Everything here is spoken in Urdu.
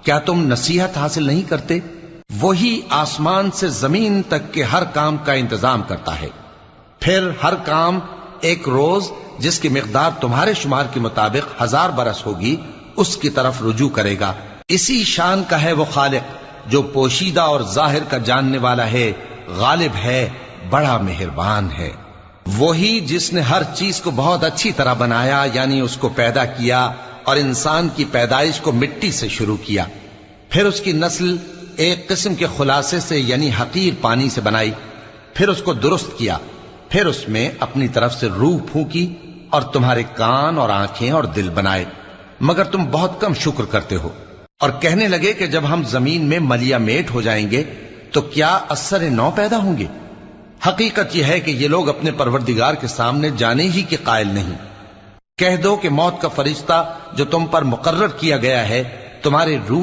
کیا تم نصیحت حاصل نہیں کرتے؟ وہی آسمان سے زمین تک کے ہر کام کا انتظام کرتا ہے، پھر ہر کام ایک روز جس کی مقدار تمہارے شمار کے مطابق 1000 برس ہوگی اس کی طرف رجوع کرے گا۔ اسی شان کا ہے وہ خالق جو پوشیدہ اور ظاہر کا جاننے والا ہے، غالب ہے، بڑا مہربان ہے۔ وہی جس نے ہر چیز کو بہت اچھی طرح بنایا، یعنی اس کو پیدا کیا اور انسان کی پیدائش کو مٹی سے شروع کیا، پھر اس کی نسل ایک قسم کے خلاصے سے یعنی حقیر پانی سے بنائی، پھر اس کو درست کیا، پھر اس میں اپنی طرف سے روح پھونکی اور تمہارے کان اور آنکھیں اور دل بنائے، مگر تم بہت کم شکر کرتے ہو۔ اور کہنے لگے کہ جب ہم زمین میں ملیا میٹ ہو جائیں گے تو کیا اثر نو پیدا ہوں گے؟ حقیقت یہ ہے کہ یہ لوگ اپنے پروردگار کے سامنے جانے ہی کے قائل نہیں۔ کہہ دو کہ موت کا فرشتہ جو تم پر مقرر کیا گیا ہے تمہارے روح